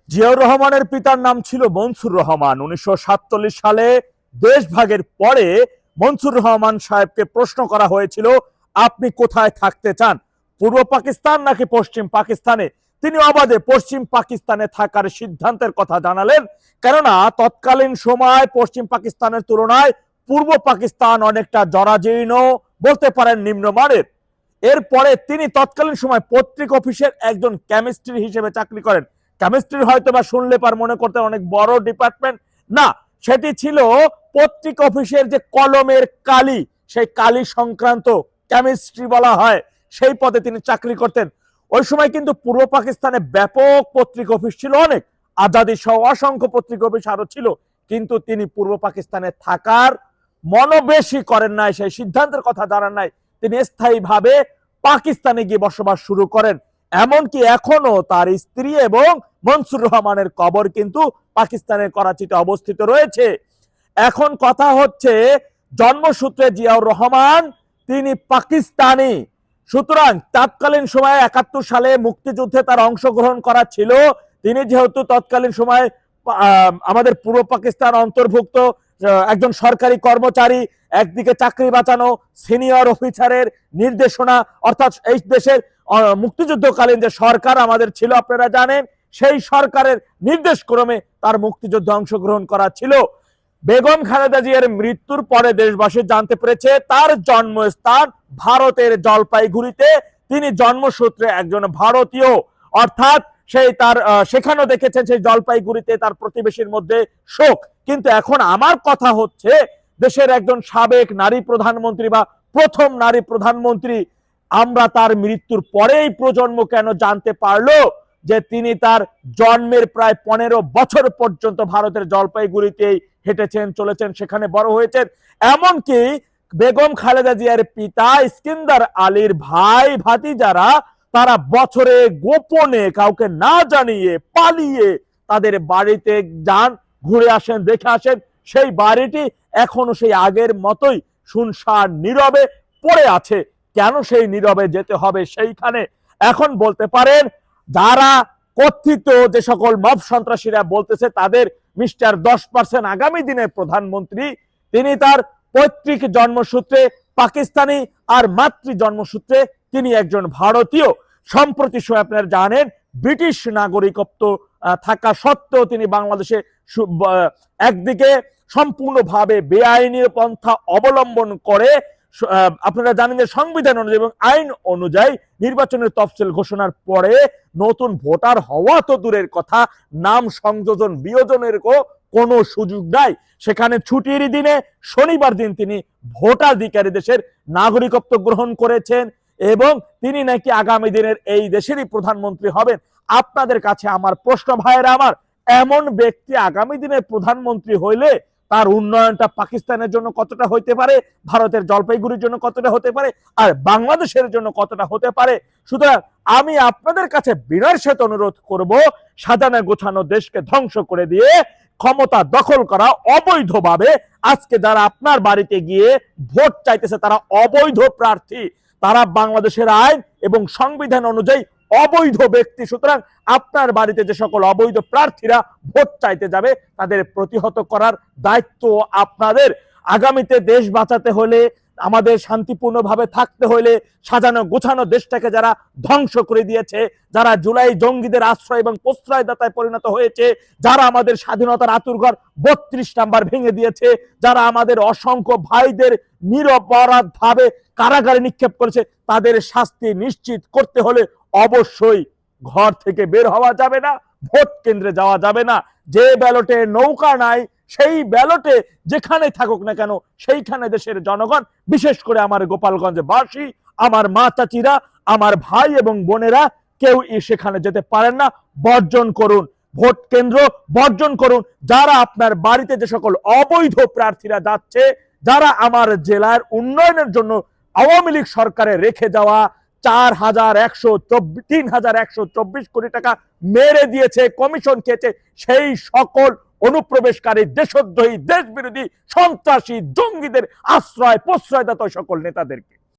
জিয়াউর রহমানের পিতার নাম ছিল মনসুর রহমান। 1947 সালে দেশভাগের পরে মনসুর রহমান সাহেবকে প্রশ্ন করা হয়েছিল, আপনি কোথায় থাকতে চান, পূর্ব পাকিস্তান নাকি পশ্চিম পাকিস্তানে? তিনি অবাধে পশ্চিম পাকিস্তানে থাকার সিদ্ধান্তের কথা জানালেন, কেননা তৎকালীন সময় পশ্চিম পাকিস্তানের তুলনায় পূর্ব পাকিস্তান অনেকটা জরাজীর্ণ, বলতে পারেন নিম্নমানের। এরপরে তিনি তৎকালীন সময় পত্রিকা অফিসের একজন কেমিস্ট্রি হিসেবে চাকরি করেন। কেমিস্ট্রি হয়তো বা শুনলে পার মনে করতেন অনেক বড় ডিপার্টমেন্ট, না, সেটি ছিল পত্রিকা অফিসের যে কলমের কালি, সেই কালি সংক্রান্ত কেমিস্ট্রি বলা হয়, সেই পদে তিনি চাকরি করতেন। ওই সময় কিন্তু পূর্ব পাকিস্তানে ব্যাপক পত্রিকা অফিস ছিল, অনেক আজাদি সহ অসংখ্য পত্রিকা অফিস আরো ছিল, কিন্তু তিনি পূর্ব পাকিস্তানে থাকার মনোবেশই করেন নাই, সেই সিদ্ধান্তের কথা জানান নাই। তিনি স্থায়ীভাবে পাকিস্তানে গিয়ে বসবাস শুরু করেন। এমনকি এখনো তার স্ত্রী এবং মনসুর রহমানের কবর কিন্তু পাকিস্তানের করাচিতে অবস্থিত রয়েছে। এখন কথা হচ্ছে, জন্মসূত্রে জিয়াউর রহমান তিনি পাকিস্তানি, সুতরাং তৎকালীন সময়ে 71 সালে মুক্তিযুদ্ধে তার অংশগ্রহণ করা ছিল। তিনি যেহেতু তৎকালীন সময় আমাদের পূর্ব পাকিস্তান অন্তর্ভুক্ত একজন সরকারি কর্মচারী, একদিকে চাকরি বাঁচানো, সিনিয়র অফিসারের নির্দেশনা, অর্থাৎ এই দেশের মুক্তিযুদ্ধকালীন যে সরকার আমাদের ছিল আপনারা জানেন, সেই সরকারের নির্দেশ ক্রমে তার মুক্তিযুদ্ধে অংশগ্রহণ করা ছিল। বেগম খালেদা জিয়ার মৃত্যুর পরে দেশবাসী জানতে পেরেছে তার জন্মস্থান ভারতের জলপাইগুড়িতে। তিনি জন্মসূত্রে একজন ভারতীয়, অর্থাৎ সেই তার সেখানেও দেখেছেন সেই জলপাইগুড়িতে তার প্রতিবেশীর মধ্যে শোক। কিন্তু এখন আমার কথা হচ্ছে, দেশের একজন সাবেক নারী প্রধানমন্ত্রী বা প্রথম নারী প্রধানমন্ত্রী, আমরা তার মৃত্যুর পরেই প্রজন্ম কেন জানতে পারলো যে তিনি তার জন্মের প্রায় 15 বছর পর্যন্ত ভারতের জলপাইগুড়িতেই হেঁটেছেন, চলেছেন, সেখানে বড় হয়েছেন। এমনকি বেগম খালেদা জিয়ার পিতা ইস্কিন্দার আলীর ভাই ভাতিজারা তারা বছরে গোপনে কাউকে না জানিয়ে পালিয়ে তাদের বাড়িতে যান, ঘুরে আসেন, দেখে আসেন। সেই বাড়িটি এখনো সেই আগের মতোই শুনশান নীরবে পড়ে আছে। কেন সেই নীরবে যেতে হবে সেইখানে? এখন বলতে পারেন যারা কথিত যে সকল মব সন্ত্রাসীরা বলতেছে তাদের মিস্টার 10% আগামী দিনের প্রধানমন্ত্রী, তিনি তার পৈতৃক জন্মসূত্রে পাকিস্তানি আর মাতৃ জন্মসূত্রে তিনি একজন ভারতীয়। সম্প্রতি সময় আপনারা জানেন ব্রিটিশ নাগরিকত্ব থাকা সত্ত্বেও তিনি বাংলাদেশে একদিকে সম্পূর্ণভাবে বেআইনি পন্থা অবলম্বন করে, আপনারা জানেন যে সংবিধান অনুযায়ী এবং আইন অনুযায়ী নির্বাচনের তফসিল ঘোষণার পরে নতুন ভোটার হওয়া তো দূরের কথা, নাম সংযোজন বিয়োজনের কোনো সুযোগ নাই। সেখানে ছুটির দিনে শনিবার দিন তিনি ভোটাধিকারী দেশের নাগরিকত্ব গ্রহণ করেছেন এবং তিনি নাকি আগামী দিনের এই দেশেরই প্রধানমন্ত্রী হবেন। আপনাদের কাছে আমার প্রশ্ন, ভাইয়েরা আমার, এমন ব্যক্তি আগামী দিনের প্রধানমন্ত্রী হইলে তার উন্নয়নটা পাকিস্তানের জন্য কতটা হইতে পারে, ভারতের জলপাইগুড়ির জন্য কতটা হতে পারে, আর বাংলাদেশের জন্য কতটা হতে পারে। সুতরাং আমি আপনাদের কাছে বিনয়ের সাথে অনুরোধ করব, সাজানো গোছানো দেশকে ধ্বংস করে দিয়ে ক্ষমতা দখল করা অবৈধভাবে আজকে যারা আপনার বাড়িতে গিয়ে ভোট চাইতেছে তারা অবৈধ প্রার্থী, তারা বাংলাদেশের আইন এবং সংবিধান অনুযায়ী অবৈধ ব্যক্তি। সুতরাং আপনার বাড়িতে যে সকল অবৈধ প্রার্থীরা ভোট চাইতে যাবে তাদের প্রতিহত করার দায়িত্ব আপনাদের। আগামীতে দেশ বাঁচাতে হলে, আমাদের শান্তিপূর্ণভাবে থাকতে হলে, সাজানো গোছানো দেশটাকে যারা ধ্বংস করে দিয়েছে, যারা জুলাই জঙ্গিদের আশ্রয় এবং প্রশ্রয়দাতায় পরিণত হয়েছে, যারা আমাদের স্বাধীনতার আতুরঘর 32 নাম্বার ভেঙে দিয়েছে, যারা আমাদের অসংখ্য ভাইদের নিরপরাধ ভাবে কারাগারে নিক্ষেপ করেছে, তাদের শাস্তি নিশ্চিত করতে হলে অবশ্যই ঘর থেকে বের হওয়া যাবে না, ভোট কেন্দ্রে যাওয়া যাবে না। যে ব্যালটে নৌকা নাই সেই ব্যালটে যেখানে থাকুক না কেন সেইখানে দেশের জনগণ, বিশেষ করে আমার গোপালগঞ্জে বাসী, আমার মা চাচিরা, আমার ভাই এবং বোনেরা কেউ সেখানে যেতে পারেন না। বর্জন করুন, ভোট কেন্দ্র বর্জন করুন। যারা আপনার বাড়িতে যে সকল অবৈধ প্রার্থীরা যাচ্ছে, যারা আমার জেলার উন্নয়নের জন্য আওয়ামী লীগ সরকারে রেখে যাওয়া 3,124 কোটি টাকা মেরে দিয়েছে, কমিশন খেয়েছে, সেই সকল অনুপ্রবেশকারী, দেশদ্রোহী, দেশ বিরোধী, সন্ত্রাসী, জঙ্গিদের আশ্রয় প্রশ্রয়দাতা সকল নেতাদেরকে